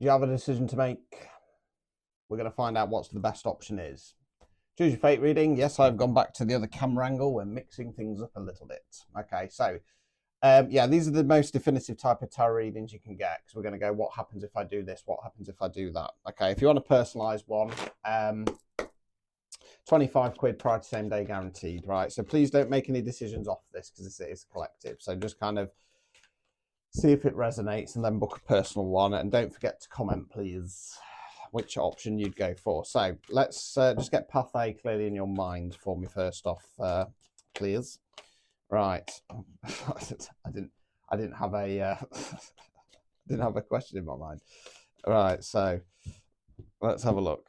you have a decision to make? We're going to find out what's the best option is. Choose your fate reading. Yes, I've gone back to the other camera angle. We're mixing things up a little bit. Okay, so yeah, these are the most definitive type of tarot readings you can get, because we're going to go, what happens if I do this? What happens if I do that? Okay, if you want a personalised one, 25 quid prior to same day guaranteed, right? So please don't make any decisions off this, because this is a collective. So just kind of see if it resonates and then book a personal one. And don't forget to comment, please, which option you'd go for. So let's just get path A clearly in your mind for me first off, please. Right. I didn't have a didn't have a question in my mind. Right, so let's have a look.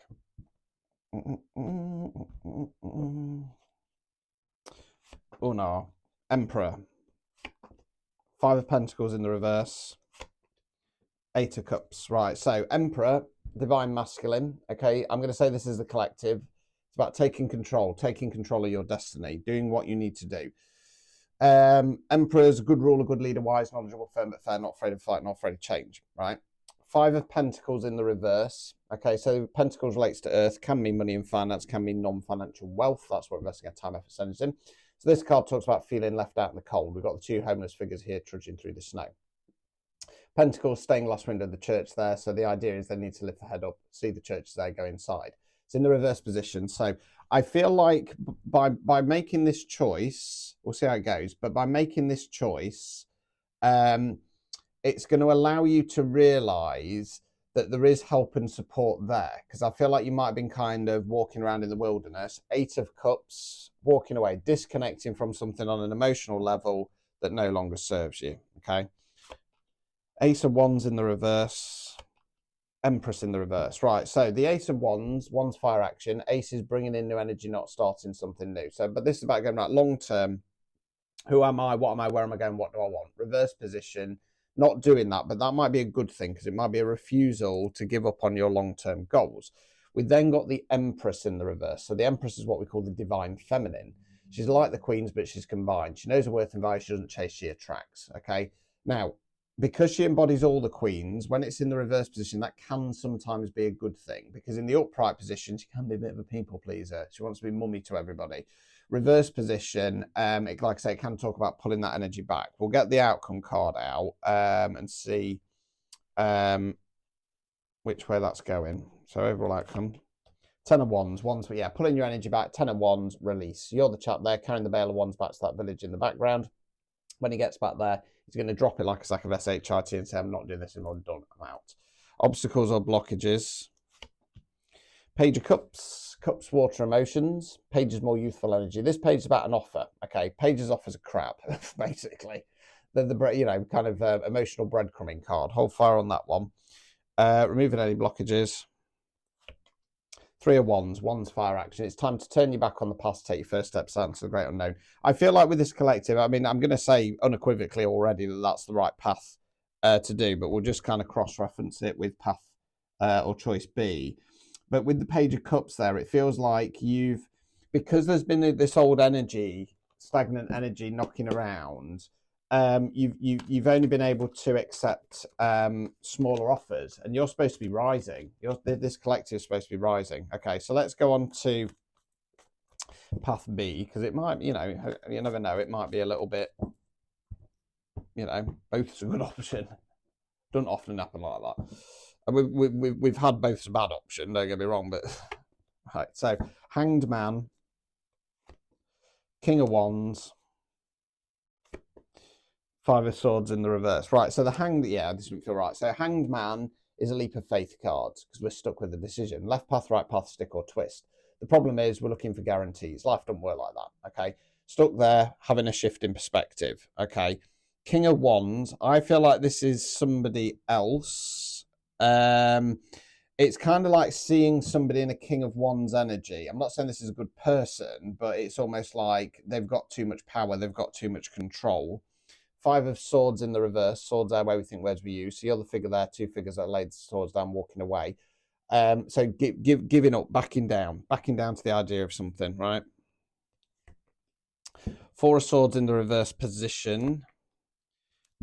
Oh no. Emperor. 5 of Pentacles in the reverse. 8 of Cups. Right, so Emperor, Divine Masculine. Okay, I'm going to say this is the collective. It's about taking control of your destiny, doing what you need to do. Emperor is a good ruler, good leader, wise, knowledgeable, firm but fair, not afraid of fight, not afraid of change, right? 5 of Pentacles in the reverse. Okay, so Pentacles relates to Earth, can mean money and finance, can mean non-financial wealth. That's what investing our time, effort, energy in. So this card talks about feeling left out in the cold. We've got the 2 homeless figures here trudging through the snow. Pentacles, stained glass window of the church there. So the idea is they need to lift the head up, see the church as they go inside. It's in the reverse position. So I feel like by making this choice, we'll see how it goes, but by making this choice, it's going to allow you to realize that there is help and support there. Because I feel like you might have been kind of walking around in the wilderness. 8 of Cups, walking away, disconnecting from something on an emotional level that no longer serves you. Okay. Ace of Wands in the reverse. Empress in the reverse. Right, so the Ace of Wands, Wands fire action. Ace is bringing in new energy, not starting something new. So, but this is about going right long term. Who am I? What am I? Where am I going? What do I want? Reverse position. Not doing that, but that might be a good thing, because it might be a refusal to give up on your long-term goals. We then got the Empress in the reverse. So the Empress is what we call the divine feminine. She's like the queens, but she's combined. She knows her worth and value. She doesn't chase, she attracts. Okay. Now, because she embodies all the queens, when it's in the reverse position, that can sometimes be a good thing, because in the upright position, she can be a bit of a people pleaser. She wants to be mummy to everybody. Reverse position, like I say, it can talk about pulling that energy back. We'll get the outcome card out and see which way that's going. So overall outcome, 10 of Wands, but yeah, pulling your energy back, 10 of Wands, release. You're the chap there carrying the bale of wands back to that village in the background. When he gets back there, he's going to drop it like a sack of SHIT and say, I'm not doing this, I'm not done, I'm out. Obstacles or blockages. Page of Cups, Cups, water, emotions. Page is more youthful energy. This page is about an offer. Okay, Page's offers are crap, basically. They're the, kind of emotional breadcrumbing card. Hold fire on that one. Removing any blockages. 3 of Wands, Wands fire action. It's time to turn your back on the past, take your first steps out into the great unknown. I feel like with this collective, I mean, I'm going to say unequivocally already that that's the right path to do, but we'll just kind of cross-reference it with path or choice B. But with the Page of Cups there, it feels like because there's been this old energy, stagnant energy knocking around, you've only been able to accept smaller offers, and you're supposed to be rising. This collective is supposed to be rising. Okay, so let's go on to path B, because it might, you never know, it might be a little bit, both is a good option. Doesn't often happen like that. And we've had both as a bad option, don't get me wrong, but right. So Hanged Man, King of Wands, 5 of Swords in the reverse. Right, so the Hanged, yeah, this doesn't feel right. So Hanged Man is a leap of faith cards, because we're stuck with the decision. Left path, right path, stick or twist. The problem is we're looking for guarantees. Life doesn't work like that, okay? Stuck there, having a shift in perspective, okay? King of Wands, I feel like this is somebody else. It's kind of like seeing somebody in a King of Wands energy. I'm not saying this is a good person, but it's almost like they've got too much power, they've got too much control. 5 of Swords in the reverse. Swords are where we think words we use. So the other figure there, 2 figures that laid the swords down, walking away. So giving up, backing down to the idea of something, right? 4 of Swords in the reverse position.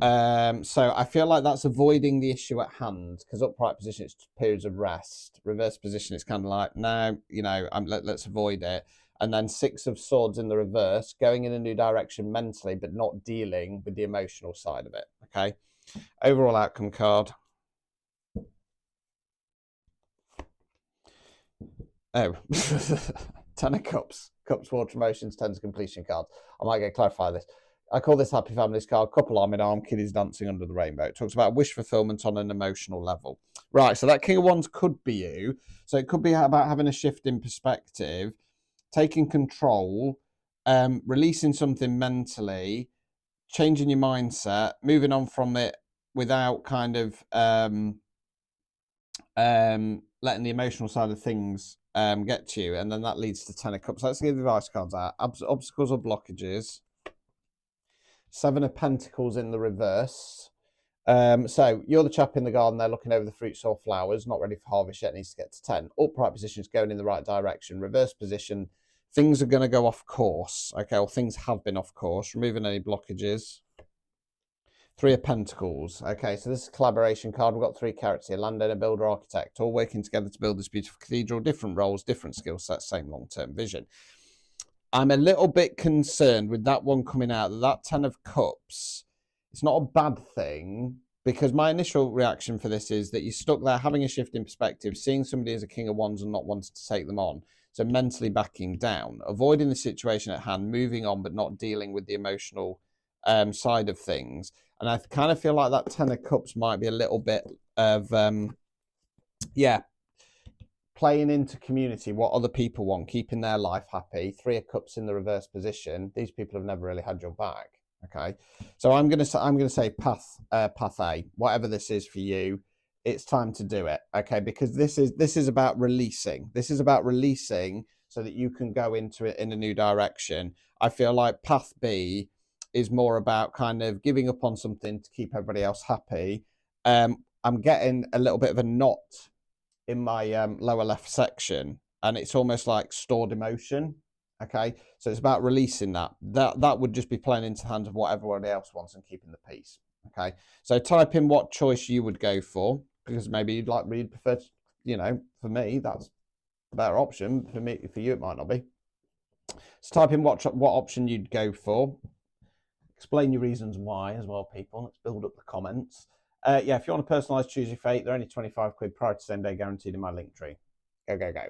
So I feel like that's avoiding the issue at hand, because upright position it's periods of rest. Reverse position it's kind of like, no, you know, let's avoid it. And then Six of Swords in the reverse, going in a new direction mentally, but not dealing with the emotional side of it. Okay. Overall outcome card. Oh, 10 of Cups. Cups, Water Emotions, 10's completion cards. I might get clarify this. I call this Happy Families card. Couple arm in arm, kiddies dancing under the rainbow. It talks about wish fulfillment on an emotional level. Right, so that King of Wands could be you. So it could be about having a shift in perspective, taking control, releasing something mentally, changing your mindset, moving on from it without kind of letting the emotional side of things get to you, and then that leads to 10 of Cups. Let's get the advice cards out. Obstacles or blockages. 7 of Pentacles in the reverse. So you're the chap in the garden there looking over the fruits or flowers, not ready for harvest yet, needs to get to 10. Upright position is going in the right direction. Reverse position, things are going to go off course. Okay, or things have been off course. Removing any blockages. 3 of Pentacles. Okay, so this is a collaboration card. We've got 3 characters here: landowner, builder, architect, all working together to build this beautiful cathedral. Different roles, different skill sets, same long-term vision. I'm a little bit concerned with that one coming out, that 10 of Cups. It's not a bad thing, because my initial reaction for this is that you're stuck there having a shift in perspective, seeing somebody as a King of Wands and not wanting to take them on. So mentally backing down, avoiding the situation at hand, moving on, but not dealing with the emotional side of things. And I kind of feel like that 10 of Cups might be a little bit of, playing into community, what other people want, keeping their life happy. 3 of Cups in the reverse position. These people have never really had your back. Okay, so I'm gonna say path A. Whatever this is for you, it's time to do it. Okay, because this is about releasing. This is about releasing so that you can go into it in a new direction. I feel like path B is more about kind of giving up on something to keep everybody else happy. I'm getting a little bit of a knot in my lower left section, and it's almost like stored emotion. Okay, so it's about releasing that would just be playing into the hands of what everybody else wants and keeping the peace. Okay, so type in what choice you would go for, because maybe you'd prefer to, you know, for me that's a better option. For you it might not be. So type in what option you'd go for. Explain your reasons why as well, people. Let's build up the comments. Yeah, if you want to personalise Choose Your Fate, they're only 25 quid prior to same day guaranteed in my link tree. Go, go, go.